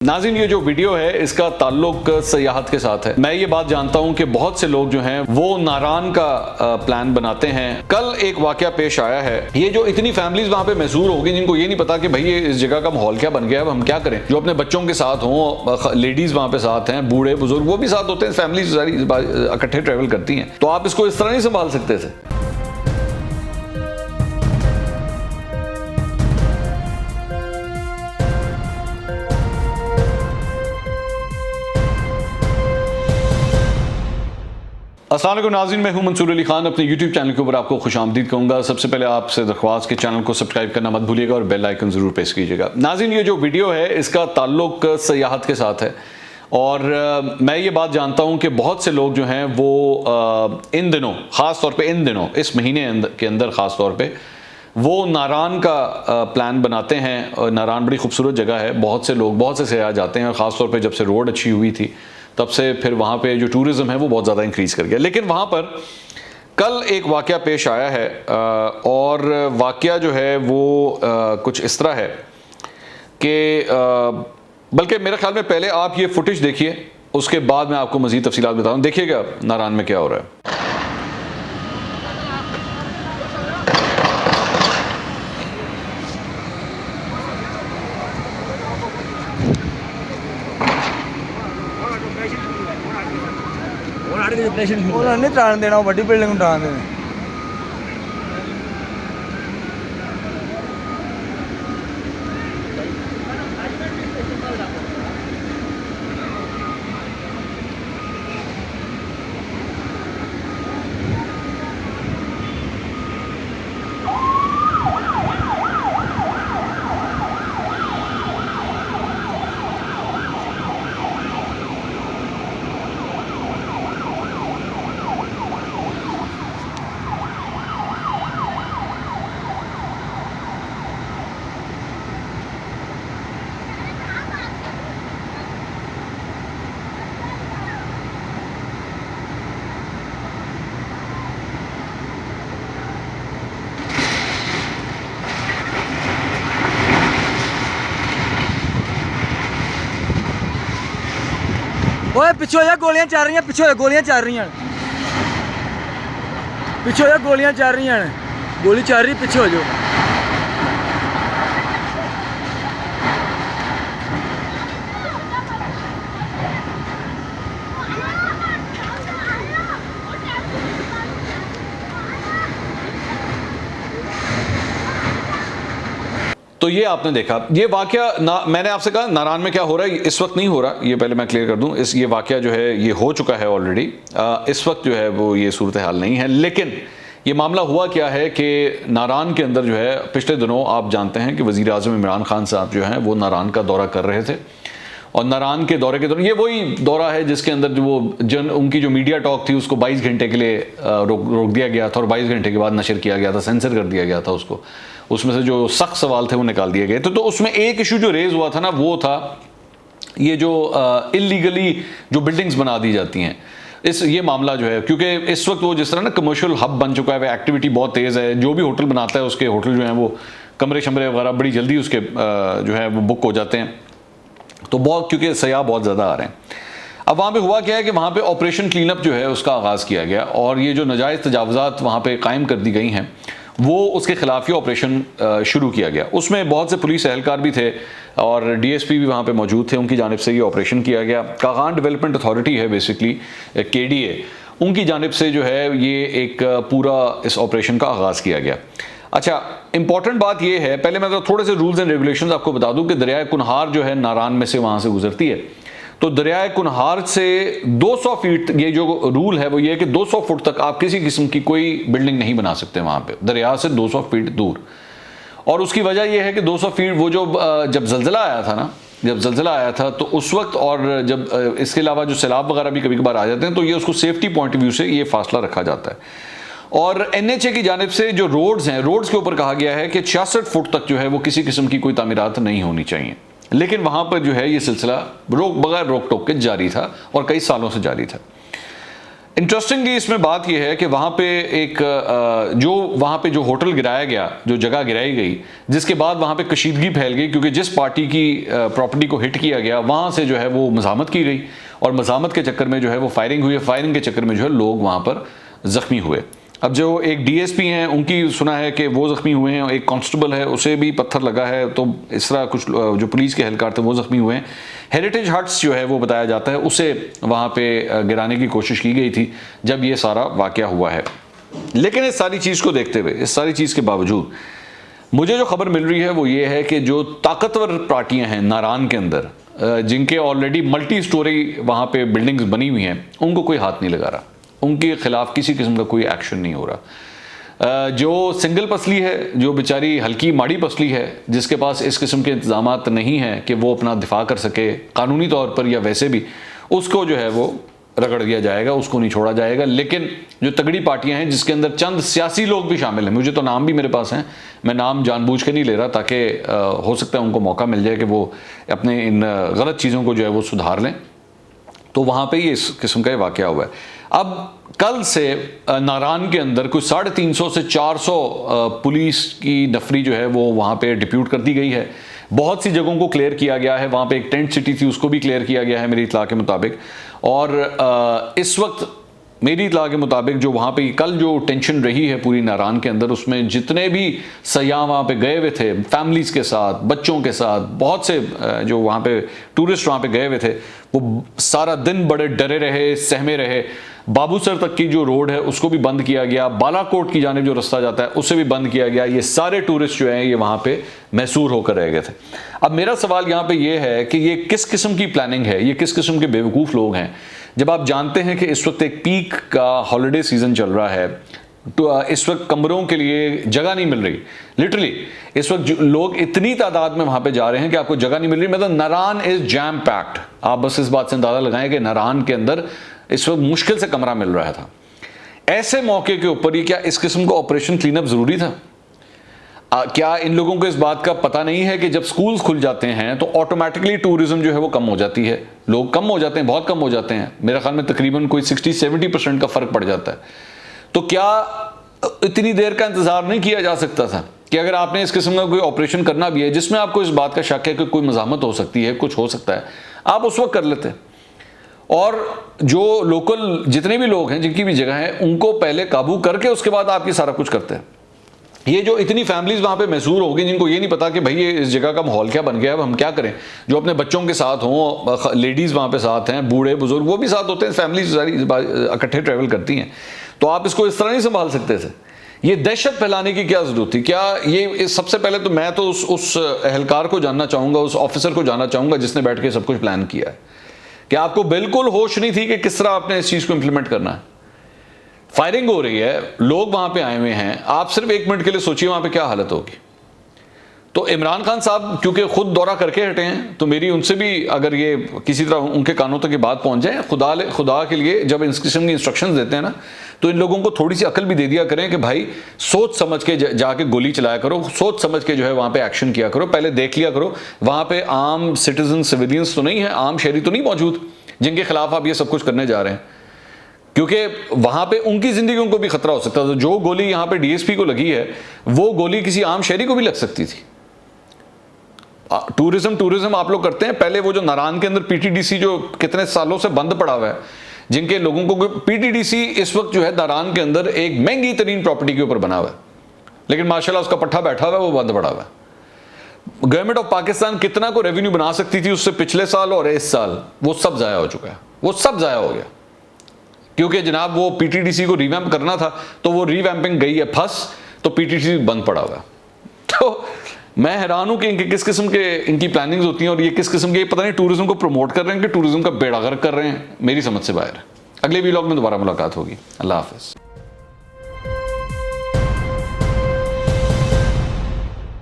नाज़रीन, ये जो वीडियो है इसका ताल्लुक सयाहत के साथ है। मैं ये बात जानता हूँ कि बहुत से लोग जो हैं वो नारान का प्लान बनाते हैं। कल एक वाकया पेश आया है, ये जो इतनी फैमिलीज वहाँ पे महसूर होगी जिनको ये नहीं पता कि भाई ये इस जगह का माहौल क्या बन गया है, अब हम क्या करें। जो अपने बच्चों के साथ हों, लेडीज वहाँ पे साथ हैं, बूढ़े बुजुर्ग वो भी साथ होते हैं, फैमिली सारी इकट्ठे ट्रेवल करती हैं, तो आप इसको इस तरह नहीं संभाल सकते थे। अस्सलाम वालेकुम नाज़रीन, मैं हूं मंसूर अली खान। अपने YouTube चैनल के ऊपर आपको खुशामदीद कहूँगा। सबसे पहले आपसे दरख्वास्त के चैनल को सब्सक्राइब करना मत भूलिएगा और बेल आइकन ज़रूर प्रेस कीजिएगा। नाज़रीन, ये जो वीडियो है इसका ताल्लुक सयाहत के साथ है और मैं ये बात जानता हूँ कि बहुत से लोग जो हैं वो इन दिनों, ख़ास तौर पे इन दिनों, इस महीने के अंदर ख़ास तौर पे वो नारान का प्लान बनाते हैं। और नारान बड़ी खूबसूरत जगह है, बहुत से लोग, बहुत से सयाह जाते हैं और ख़ास तौर पे जब से रोड अच्छी हुई थी तब से फिर वहाँ पे जो टूरिज़्म है वो बहुत ज़्यादा इंक्रीज़ कर गया। लेकिन वहाँ पर कल एक वाकया पेश आया है और वाकया जो है वो कुछ इस तरह है कि बल्कि मेरे ख्याल में पहले आप ये फुटेज देखिए, उसके बाद मैं आपको मज़ीद तफसीलात बताता हूँ। देखिएगा नारान में क्या हो रहा है। नहीं टाण देना, बड़ी बिल्डिंग टाण देना। ओए पिछे हो जा, गोलियां चल रही हैं, पिछे हो जा, गोलियां चल रही हैं, पिछे हो जा, गोलियां चल रही हैं, गोली चल रही, पिछे हो जाओ। तो ये आपने देखा, ये वाकया मैंने आपसे कहा नारान में क्या हो रहा है, इस वक्त नहीं हो रहा, ये पहले मैं क्लियर कर दूं। ये वाकया जो है ये हो चुका है ऑलरेडी। इस वक्त जो है वो ये सूरत हाल नहीं है। लेकिन ये मामला हुआ क्या है कि नारान के अंदर जो है पिछले दिनों आप जानते हैं कि वज़ीर आज़म इमरान खान साहब जो हैं वो नारान का दौरा कर रहे थे और नारान के दौरे के दौरान ये वही दौरा है जिसके अंदर जो वो उनकी जो मीडिया टॉक थी उसको 22 घंटे के लिए रोक दिया गया था और 22 घंटे के बाद नशर किया गया था, सेंसर कर दिया गया था उसको। उसमें से जो सख्त सवाल थे वो निकाल दिए गए थे। तो उसमें एक इशू जो रेज हुआ था ना, वो था ये जो इलीगली जो बिल्डिंग्स बना दी जाती हैं, ये मामला जो है, क्योंकि इस वक्त वो जिस तरह ना कमर्शियल हब बन चुका है, एक्टिविटी बहुत तेज़ है। जो भी होटल बनाता है उसके होटल जो हैं वो कमरे शमरे वगैरह बड़ी जल्दी उसके जो है वो बुक हो जाते हैं, तो बहुत, क्योंकि सयाह बहुत ज़्यादा आ रहे हैं। अब वहाँ पे हुआ क्या है कि वहाँ पे ऑपरेशन क्लीनअप जो है उसका आगाज़ किया गया और ये जो नाजायज़ तजावुज़ात वहाँ पे कायम कर दी गई हैं वो उसके खिलाफ ही ऑपरेशन शुरू किया गया। उसमें बहुत से पुलिस एहलकार भी थे और डीएसपी भी वहाँ पे मौजूद थे, उनकी जानिब से ये ऑपरेशन किया गया। कागान डेवलपमेंट अथॉरिटी है बेसिकली, केडीए, उनकी जानिब से जो है ये एक पूरा इस ऑपरेशन का आगाज़ किया गया। अच्छा, इंपॉर्टेंट बात यह है, पहले मैं तो थोड़े से रूल्स एंड रेगुलेशंस आपको बता दूं कि दरियाए कुनहार जो है नारान में से वहाँ से गुजरती है। तो दरियाए कुनहार से 200 फीट, ये जो रूल है वो ये है कि 200 फुट तक आप किसी किस्म की कोई बिल्डिंग नहीं बना सकते वहाँ पे, दरिया से 200 फीट दूर। और उसकी वजह यह है कि 200 फीट वो जो जब जल्जला आया था ना, जब जल्जला आया था तो उस वक्त, और जब इसके अलावा जो सैलाब वगैरह भी कभी कभार आ जाते हैं, तो ये उसको सेफ्टी पॉइंट ऑफ व्यू से ये फासला रखा जाता है। और एनएचए की जानिब से जो रोड्स हैं, रोड्स के ऊपर कहा गया है कि 66 फुट तक जो है वो किसी किस्म की कोई तामीरात नहीं होनी चाहिए। लेकिन वहाँ पर जो है ये सिलसिला बगैर रोक टोक के जारी था और कई सालों से जारी था। इंटरेस्टिंगली इसमें बात यह है कि वहाँ पे जो होटल गिराया गया, जो जगह गिराई गई, जिसके बाद वहाँ पे कशीदगी फैल गई क्योंकि जिस पार्टी की प्रॉपर्टी को हिट किया गया वहाँ से जो है वो मज़ामत की गई और मज़ामत के चक्कर में जो है वो फायरिंग हुई। फायरिंग के चक्कर में जो है लोग वहाँ पर ज़ख्मी हुए। अब जो एक डीएसपी हैं उनकी सुना है कि वो ज़ख्मी हुए हैं, एक कांस्टेबल है उसे भी पत्थर लगा है, तो इस तरह कुछ जो पुलिस के एहलकार थे वो ज़ख्मी हुए हैं। हेरिटेज हट्स जो है वो बताया जाता है उसे वहाँ पे गिराने की कोशिश की गई थी जब ये सारा वाक़या हुआ है। लेकिन इस सारी चीज़ को देखते हुए, इस सारी चीज़ के बावजूद मुझे जो खबर मिल रही है वो ये है कि जो ताकतवर पार्टियाँ हैं नारान के अंदर, जिनके ऑलरेडी मल्टी स्टोरी वहाँ पे बिल्डिंग्स बनी हुई हैं, उनको कोई हाथ नहीं लगा रहा, उनके खिलाफ किसी किस्म का कोई एक्शन नहीं हो रहा। जो सिंगल पसली है, जो बेचारी हल्की माड़ी पसली है, जिसके पास इस किस्म के इंतजामात नहीं हैं कि वो अपना दिफा कर सके कानूनी तौर पर या वैसे भी, उसको जो है वो रगड़ दिया जाएगा, उसको नहीं छोड़ा जाएगा। लेकिन जो तगड़ी पार्टियां हैं जिसके अंदर चंद सियासी लोग भी शामिल हैं, मुझे तो नाम भी मेरे पास हैं, मैं नाम जानबूझ के नहीं ले रहा ताकि हो सकता है उनको मौका मिल जाए कि वो अपने इन गलत चीज़ों को जो है वो सुधार लें। तो वहाँ पे ये इस किस्म का वाक़या हुआ है। अब कल से नारान के अंदर कुछ 350 से 400 पुलिस की नफरी जो है वो वहाँ पे डिप्यूट कर दी गई है। बहुत सी जगहों को क्लियर किया गया है, वहाँ पे एक टेंट सिटी थी उसको भी क्लियर किया गया है मेरी इत्तला के मुताबिक। और इस वक्त मेरी इत्तला के मुताबिक जो वहाँ पे कल जो टेंशन रही है पूरी नारान के अंदर, उसमें जितने भी सयाह वहाँ पे गए हुए थे फैमिलीज़ के साथ, बच्चों के साथ, बहुत से जो वहाँ पे टूरिस्ट वहाँ पे गए हुए थे, वो सारा दिन बड़े डरे रहे, सहमे रहे। बाबूसर तक की जो रोड है उसको भी बंद किया गया, बालाकोट की जानिब जो रास्ता जाता है उसे भी बंद किया गया। ये सारे टूरिस्ट जो हैं ये वहाँ पे मैसूर होकर रह गए थे। अब मेरा सवाल यहाँ पे ये है कि ये किस किस्म की प्लानिंग है, ये किस किस्म के बेवकूफ़ लोग हैं, जब आप जानते हैं कि इस वक्त एक पीक का हॉलिडे सीज़न चल रहा है, तो इस वक्त कमरों के लिए जगह नहीं मिल रही। लिटरली इस वक्त लोग इतनी तादाद में वहाँ पे जा रहे हैं कि आपको जगह नहीं मिल रही। मतलब नारान इज़ जैम पैक्ड। आप बस इस बात से अंदाज़ा लगाएं कि नारान के अंदर इस वक्त मुश्किल से कमरा मिल रहा था। ऐसे मौके के ऊपर ही क्या इस किस्म का ऑपरेशन क्लीनअप ज़रूरी था? क्या इन लोगों को इस बात का पता नहीं है कि जब स्कूल्स खुल जाते हैं तो ऑटोमेटिकली टूरिज्म जो है वो कम हो जाती है, लोग कम हो जाते हैं, बहुत कम हो जाते हैं। मेरे ख्याल में तकरीबन कोई 60-70% का फ़र्क पड़ जाता है। तो क्या इतनी देर का इंतज़ार नहीं किया जा सकता था कि अगर आपने इस किस्म का कोई ऑपरेशन करना भी है जिसमें आपको इस बात का शक है कि कोई मज़ामत हो सकती है, कुछ हो सकता है, आप उस वक्त कर लेते। और जो लोकल जितने भी लोग हैं जिनकी भी जगह है उनको पहले काबू करके उसके बाद आप ये सारा कुछ करते हैं। ये जो इतनी फैमिलीज वहाँ पे मैसूर हो गई जिनको ये नहीं पता कि भाई ये इस जगह का माहौल क्या बन गया है, अब हम क्या करें, जो अपने बच्चों के साथ हों, लेडीज़ वहाँ पे साथ हैं, बूढ़े बुजुर्ग वो भी साथ होते हैं, फैमिलीज सारी इकट्ठे ट्रैवल करती हैं, तो आप इसको इस तरह नहीं संभाल सकते थे। ये दहशत फैलाने की क्या ज़रूरत थी? क्या ये सबसे पहले तो मैं तो उस एहलकार को जानना चाहूँगा, उस ऑफिसर को जानना चाहूँगा जिसने बैठ के सब कुछ प्लान किया है, कि आपको बिल्कुल होश नहीं थी कि किस तरह आपने इस चीज़ को इंप्लीमेंट करना है। फायरिंग हो रही है, लोग वहां पे आए हुए हैं, आप सिर्फ एक मिनट के लिए सोचिए वहां पे क्या हालत होगी। तो इमरान खान साहब क्योंकि खुद दौरा करके हटे हैं, तो मेरी उनसे भी अगर ये किसी तरह उनके कानों तक ये बात पहुंच जाए, खुदा के लिए जब इस किस्म की इंस्ट्रक्शंस देते हैं ना, तो इन लोगों को थोड़ी सी अकल भी दे दिया करें कि भाई सोच समझ के जाके गोली चलाया करो, सोच समझ के जो है वहां पे एक्शन किया करो, पहले देख लिया करो वहां पे आम सिटीजन सिविलियंस तो नहीं है, आम शहरी तो नहीं मौजूद जिनके खिलाफ आप ये सब कुछ करने जा रहे हैं, क्योंकि वहां पे उनकी जिंदगियों को भी खतरा हो सकता था। जो गोली यहां पे डीएसपी को लगी है वो गोली किसी आम शहरी को भी लग सकती थी। टूरिज्म आप लोग करते हैं, पहले वो जो नारान के अंदर पीटीडीसी जो कितने सालों से बंद पड़ा हुआ है, जिनके लोगों को पीटीडीसी इस वक्त जो है नारान के अंदर एक महंगी तरीन प्रॉपर्टी के ऊपर बना हुआ है, लेकिन माशाल्लाह उसका पट्टा बैठा हुआ है, वो बंद पड़ा हुआ है। गवर्नमेंट ऑफ पाकिस्तान कितना को रेवेन्यू बना सकती थी उससे पिछले साल और इस साल, वो सब जाया हो चुका है, वो सब जाया हो गया, क्योंकि जनाब वो पीटीडीसी को रिवैम्प करना था तो वो रिवैम्पिंग गई है फंस, तो पीटीडीसी बंद पड़ा हुआ है। तो मैं हैरान हूं कि इनके किस किस्म के इनकी प्लानिंग्स होती हैं और ये किस किस्म के पता नहीं टूरिज्म को प्रमोट कर रहे हैं कि टूरिज्म का बेड़ा गर्क कर रहे हैं, मेरी समझ से बाहर है। अगले वीलॉग में दोबारा मुलाकात होगी। अल्लाह हाफिज़।